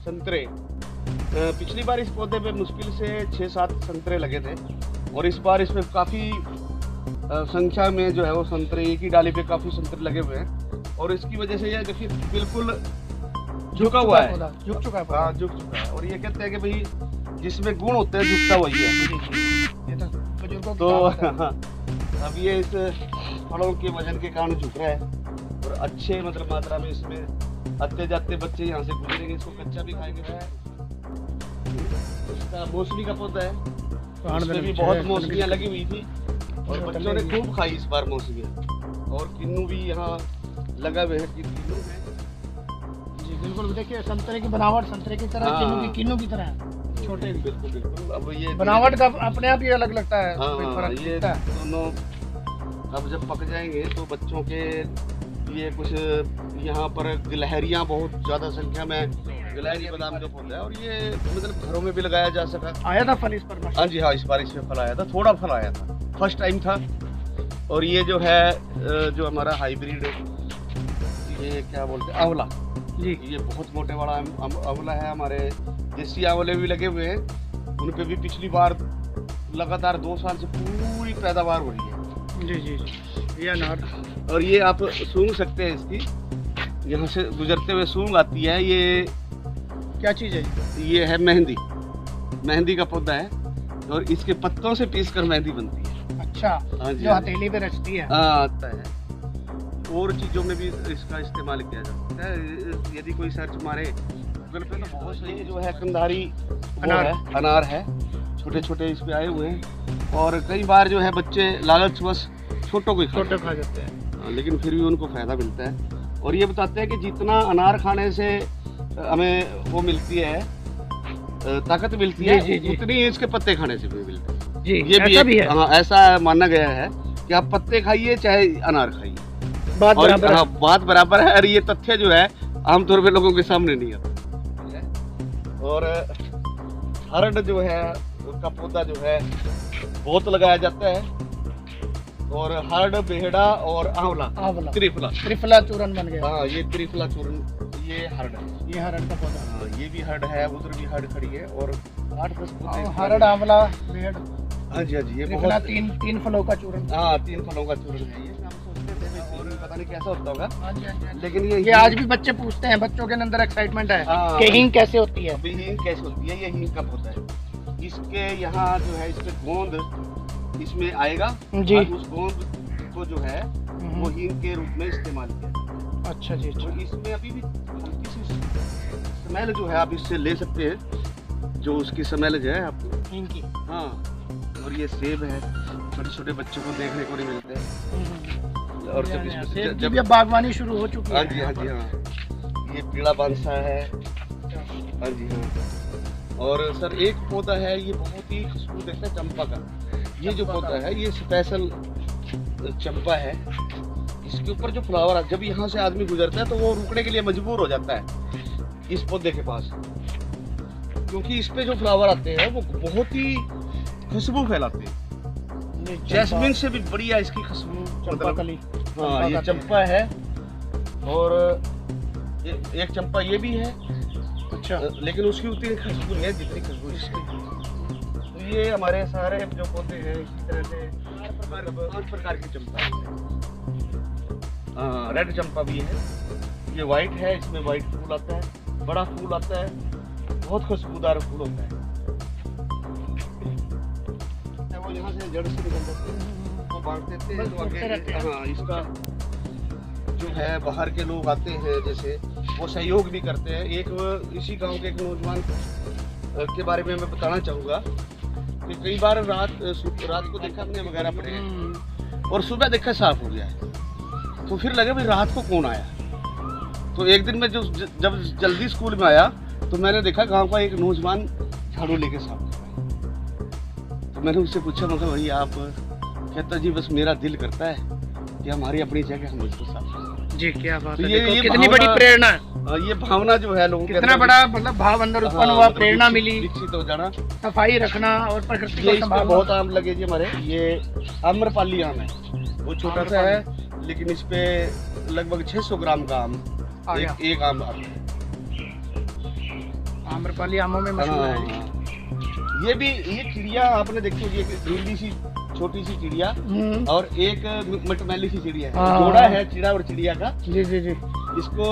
संतरे। पिछली बार इस पौधे पे मुश्किल से 6-7 संतरे लगे थे और इस बार इसमें काफ़ी संख्या में जो है वो संतरे, एक ही डाली पे काफ़ी संतरे लगे हुए हैं और इसकी वजह से यह देखिए बिल्कुल झुका हुआ है, झुक चुका है। हाँ झुक चुका है। और ये कहते हैं कि भाई जिसमें गुण होते हैं झुकता वही है। ये तो बुजुर्गों की तो कहावत है। अब ये इस फलों के वजन के कारण झुक रहा है और अच्छे मतलब मात्रा में इसमें आते जाते बच्चे यहाँ से गुजरेंगे, इसको कच्चा भी खाएंगे। इसका मौसमी का पौधा है, इसमें भी बहुत मौसमियाँ लगी हुई थी और बच्चों ने खूब खाई इस बार मौसमियाँ। और किन्नू भी यहाँ लगा हुए हैं, किन्नू है जी बिल्कुल। देखिए संतरे की बनावट संतरे की तरह, हाँ। किन्नू की तरह है, छोटे भी। बिल्कुल बिल्कुल। अब ये बनावट का अपने आप ही अलग लगता है, हाँ, कोई फर्क ये दिखता है। दोनों अब जब पक जाएंगे तो बच्चों के लिए कुछ यहाँ पर गिलहरियाँ बहुत ज़्यादा संख्या में गिलहरी बादाम का पौधा है और ये मतलब घरों में भी लगाया जा सका। आया था फल इस पर? हाँ जी हाँ, इस बार इसमें फल आया था, थोड़ा फल आया था, फर्स्ट टाइम था। और ये जो है जो हमारा हाइब्रिड, ये क्या बोलते हैं, आंवला जी, ये बहुत मोटे वाला आंवला है। हमारे देसी आंवले भी लगे हुए हैं, उन पे भी पिछली बार लगातार 2 साल से पूरी पैदावार हो रही है। जी जी जी। ये अनार, और ये आप सूंघ सकते हैं, इसकी यहाँ से गुजरते हुए सूंघ आती है। ये क्या चीज़ है? ये है मेहंदी, मेहंदी का पौधा है और इसके पत्तों से पीसकर मेहंदी बनती है। अच्छा, हाँ जी, जो हथेली पे रचती है। हाँ आता है। और चीज़ों में भी इसका इस्तेमाल किया जा सकता है। यदि कोई सर्च मारे गूगल पे तो बहुत सही जो है कंधारी अनार है, छोटे छोटे इस पे आए हुए हैं। और कई बार जो है बच्चे लालचवश छोटों को छोटे खा जाते हैं, लेकिन फिर भी उनको फायदा मिलता है। और ये बताते हैं कि जितना अनार खाने से हमें वो मिलती है, ताकत मिलती है, जी, जी। उतनी इसके पत्ते खाने से भी मिलती है। जी, ये ऐसा भी है। हाँ, ऐसा माना गया है कि आप पत्ते खाइए चाहे अनार खाइए, बात और बराबर है। हाँ, बात बराबर है। और ये तथ्य जो है आमतौर पे लोगों के सामने नहीं आता। और हरड़ जो है उसका पौधा जो है बहुत लगाया जाता है। और हरड़, बेहड़ा और आंवला, त्रिफला चूरन बन गया। हाँ, ये त्रिफला चूरन, ये हरड़ है। ये हरड़ का पौधा। हाँ, ये भी हरड़ है, उधर भी हरड़ खड़ी है और 8-10 पौधे। हरड़, आंवला, बेहड़, हाँ जी हाँ जी, ये त्रिफला, बहुत तीन फलों का चूरन। हाँ, 3 फलों का चूरन है ये। हम सोचते थे और पता नहीं कैसा होता होगा, हाँ जी, हाँ जी। लेकिन ये आज भी बच्चे पूछते हैं, बच्चों के अंदर एक्साइटमेंट है हाँ, कि हींग कैसे होती है। अभी हींग कैसे होती है, ये हींग का पौधा है। इसके यहाँ जो है इसके गोंद इसमें आएगा जी। और उस गोंद को जो है वो हींग के रूप में इस्तेमाल किया जाता है। अच्छा जी, और इसमें अभी भी हल्की सी स्मेल जो है आप इससे ले सकते हैं, जो उसकी स्मेल जो है आपको हींग की। हाँ। और ये सेब है, छोटे छोटे बच्चों को देखने को नहीं मिलते हैं। और जब इसमें सेब की भी अब बागवानी शुरू हो चुकी है। हाँ जी हाँ जी हाँ, ये पीला बांसा है। हाँ जी हाँ। और सर एक पौधा है, ये बहुत ही खुशबू देता है, चंपा का। ये जो पौधा है ये स्पेशल चंपा है। इसके ऊपर जो फ्लावर है, जब यहाँ से आदमी गुजरता है तो वो रुकने के लिए मजबूर हो जाता है इस पौधे के पास, क्योंकि इस पे जो फ्लावर आते हैं वो बहुत ही खुशबू फैलाते हैं। जैस्मिन से भी बढ़िया इसकी खुशबू, चंपा कली। हाँ, ये चंपा है। और एक चंपा ये भी है, अच्छा, लेकिन उसकी उतनी खुशबू नहीं है जितनी खुशबू इसकी। तो ये हमारे सारे जो पौधे हैं इसी तरह से 5 प्रकार की चंपा है। हाँ, रेड चंपा भी है, ये वाइट है, इसमें वाइट फूल आता है, बड़ा फूल आता है, बहुत खुशबूदार फूल होता है। वो यहाँ से जड़ से निकल जाते हैं, वो बांट देते हैं, तो आगे हाँ इसका जो है बाहर के लोग आते हैं जैसे, वो सहयोग भी करते हैं। एक इसी गांव के एक नौजवान के बारे में मैं बताना चाहूँगा कि कई बार रात को देखा अपने वगैरह पड़े और सुबह देखा साफ हो गया है, तो फिर लगे भाई रात को कौन आया। तो एक दिन मैं जब जल्दी स्कूल में आया तो मैंने देखा गांव का एक नौजवान झाड़ू लेके साफ कर रहा है। तो मैंने उससे पूछा, मैं कहा भाई आप? कहता जी बस मेरा दिल करता है कि हमारी अपनी जगह हम इसको साफ करें। जी क्या बात तो है, ये कितनी बड़ी प्रेरणा है। ये भावना जो है लोगों के कितना अंदर बड़ा मतलब भाव अंदर उत्पन्न हुआ, प्रेरणा मिली, विकसित हो जाना, सफाई रखना और प्रकृति ये को इसमें संभालना। बहुत आम लगे जी हमारे, ये आम्रपाली आम है, वो छोटा सा है लेकिन इस पे लगभग 600 ग्राम का आम, एक आम आता है। आम्रपाली आमों में मशहूर है। हाँ। ये चिड़िया आपने देखी होगी, एक नीली सी छोटी सी चिड़िया और एक मटमैली सी चिड़िया है, जोड़ा है चिड़ा और चिड़िया का। जी जी जी। इसको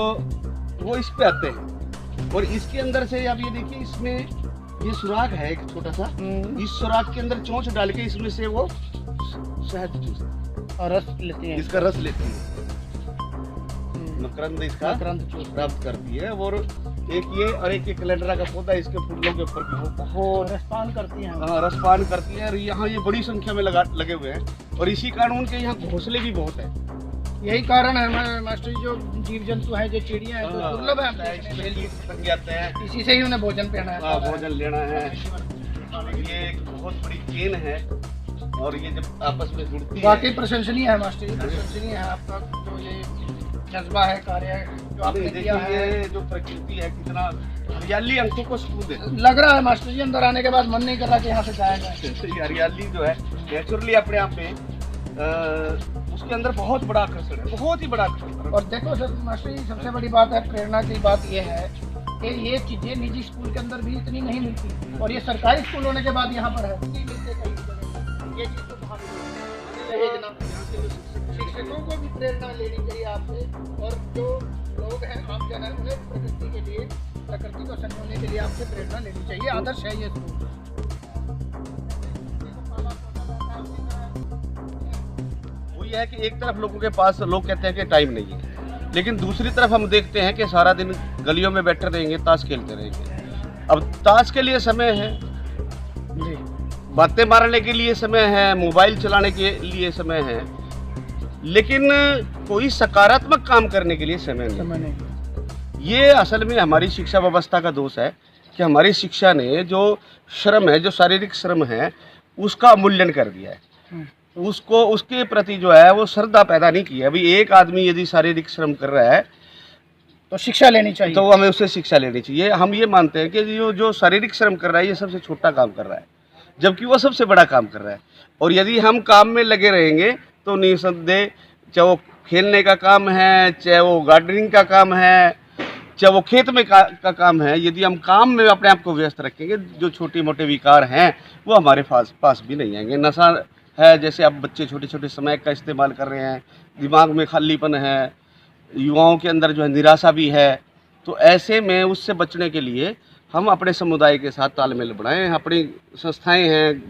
वो इस पे आते हैं और इसके अंदर से आप ये देखिए, इसमें ये सुराख है एक छोटा सा, इस सुराख के अंदर चोंच डाल के इसमें से वो शहद चूसती और रस लेती है, इसका रस लेती है, मकरंद इसका प्राप्त करती है। और एक ये और एक कैलेंडरा का पौधा इसके फूलों के ऊपर भी होता है, रसपान करती है। हाँ, रसपान करती है। और यहाँ ये बड़ी संख्या में लगे हुए हैं और इसी कारण उनके यहाँ घोंसले भी बहुत है। यही कारण है मास्टर जी, जो जीव जंतु हैं, जो चिड़िया हैं, जो दुर्लभ है, इसी से ही उन्हें भोजन लेना है। भोजन लेना है। ये एक बहुत बड़ी चेन है और ये जब आपस में जुड़ती है, वाकई प्रशंसनीय है मास्टर जी, प्रशंसनीय है आपका जो ये जज्बा है, कार्य है जो आपने किया है। जो प्रकृति है, कितना हरियाली आंखों को सुकून देती लग रहा है मास्टर जी, अंदर आने के बाद मन नहीं कर रहा कि यहाँ से जाया जाए। है। हरियाली जो है नेचुरली अपने आप में उसके अंदर बहुत बड़ा आकर्षण है, बहुत ही बड़ा आकर्षण। और देखो सर मास्टर जी, सबसे बड़ी बात है, प्रेरणा की बात यह है कि ये चीजें निजी स्कूल के अंदर भी इतनी नहीं मिलती और ये सरकारी स्कूल होने के बाद यहाँ पर है। ये चीज तो बहुत भेजना, शिक्षकों को भी प्रेरणा लेनी चाहिए आपसे, और जो लोग हैं आम जन है उन्हें प्रकृति के लिए, प्रकृति को संजोने के लिए आपसे प्रेरणा लेनी चाहिए। आदर्श है ये स्कूल। वही है कि एक तरफ लोगों के पास लोग कहते हैं कि टाइम नहीं है, लेकिन दूसरी तरफ हम देखते हैं कि सारा दिन गलियों में बैठे रहेंगे, ताश खेलते रहेंगे। अब ताश के लिए समय है जी, बातें मारने के लिए समय है, मोबाइल चलाने के लिए समय है, लेकिन कोई सकारात्मक काम करने के लिए समय नहीं। ये असल में हमारी शिक्षा व्यवस्था का दोष है कि हमारी शिक्षा ने जो श्रम है, जो शारीरिक श्रम है, उसका मूल्यांकन कर दिया है। उसको उसके प्रति जो है वो श्रद्धा पैदा नहीं की है। अभी एक आदमी यदि शारीरिक श्रम कर रहा है तो शिक्षा लेनी चाहिए, तो हमें उससे शिक्षा लेनी चाहिए। हम ये मानते हैं कि जो शारीरिक श्रम कर रहा है ये सबसे छोटा काम कर रहा है, जबकि वो सबसे बड़ा काम कर रहा है। और यदि हम काम में लगे रहेंगे तो निसंदेह, चाहे वो खेलने का काम है, चाहे वो गार्डनिंग का काम है, चाहे वो खेत में का काम है, यदि हम काम में अपने आप को व्यस्त रखेंगे, जो छोटे मोटे विकार हैं वो हमारे पास भी नहीं आएंगे। नशा है, जैसे अब बच्चे छोटे छोटे समय का इस्तेमाल कर रहे हैं, दिमाग में खालीपन है, युवाओं के अंदर जो है निराशा भी है, तो ऐसे में उससे बचने के लिए हम अपने समुदाय के साथ तालमेल बढ़ाएं। अपनी संस्थाएं हैं,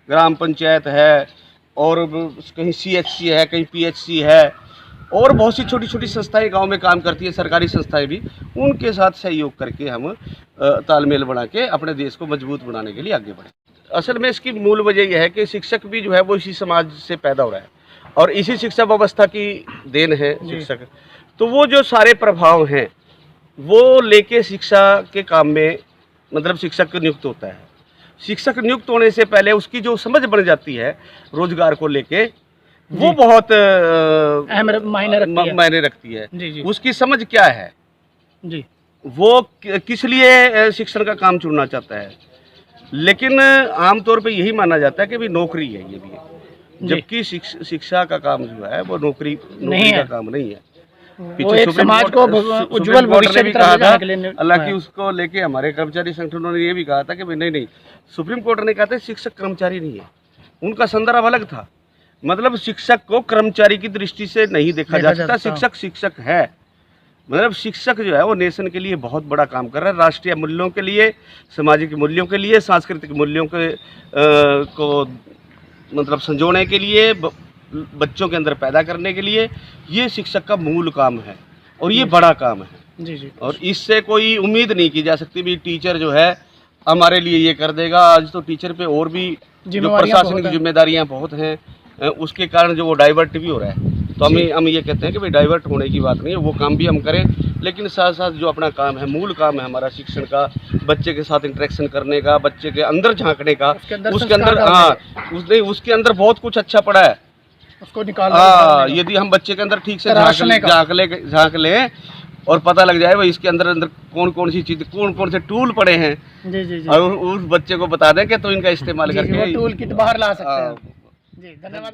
ग्राम पंचायत है, और कहीं CHC है, कहीं PHC है, और बहुत सी छोटी छोटी संस्थाएं गांव में काम करती है, सरकारी संस्थाएं भी, उनके साथ सहयोग करके हम तालमेल बना के अपने देश को मजबूत बनाने के लिए आगे बढ़ें। असल में इसकी मूल वजह यह है कि शिक्षक भी जो है वो इसी समाज से पैदा हो रहा है और इसी शिक्षा व्यवस्था की देन है शिक्षक। तो वो जो सारे प्रभाव हैं वो लेके शिक्षा के काम में, मतलब शिक्षक नियुक्त होता है। शिक्षक नियुक्त होने से पहले उसकी जो समझ बन जाती है रोजगार को लेके, वो बहुत मायने रखती है। जी। उसकी समझ क्या है जी, वो किस लिए शिक्षण का काम चुनना चाहता है। लेकिन आमतौर पे यही माना जाता है कि भी नौकरी है ये भी, जबकि शिक्षा का काम जो है वो नौकरी का काम नहीं है। पीछे समाज को उज्जवल भविष्य भी कहा था, हालांकि उसको लेके हमारे कर्मचारी संगठनों ने ये भी कहा था कि भाई नहीं, सुप्रीम कोर्ट ने कहा था शिक्षक कर्मचारी नहीं है, उनका संदर्भ अलग था। मतलब शिक्षक को कर्मचारी की दृष्टि से नहीं देखा जा सकता, शिक्षक है। मतलब शिक्षक जो है वो नेशन के लिए बहुत बड़ा काम कर रहा है, राष्ट्रीय मूल्यों के लिए, सामाजिक मूल्यों के लिए, सांस्कृतिक मूल्यों के को मतलब संजोने के लिए, बच्चों के अंदर पैदा करने के लिए, ये शिक्षक का मूल काम है और ये बड़ा काम है। जी। और इससे कोई उम्मीद नहीं की जा सकती भी टीचर जो है हमारे लिए ये कर देगा। आज तो टीचर पे और भी जो प्रशासनिक जिम्मेदारियां बहुत हैं, उसके कारण जो वो डाइवर्ट भी हो रहा है। तो हम ये कहते हैं कि भाई डाइवर्ट होने की बात नहीं है, वो काम भी हम करें, लेकिन साथ साथ जो अपना काम है, मूल काम है हमारा शिक्षण का, बच्चे के साथ इंटरेक्शन करने का, बच्चे के अंदर झांकने का, उसके अंदर बहुत कुछ अच्छा पड़ा है, उसको निकालना। यदि हम बच्चे के अंदर ठीक से झांक लें और पता लग जाए भाई इसके अंदर कौन कौन सी चीज, कौन कौन से टूल पड़े हैं, जी। और उस बच्चे को बता दें कि तो इनका इस्तेमाल करके टूल किट बाहर ला सकते हैं। जी, धन्यवाद।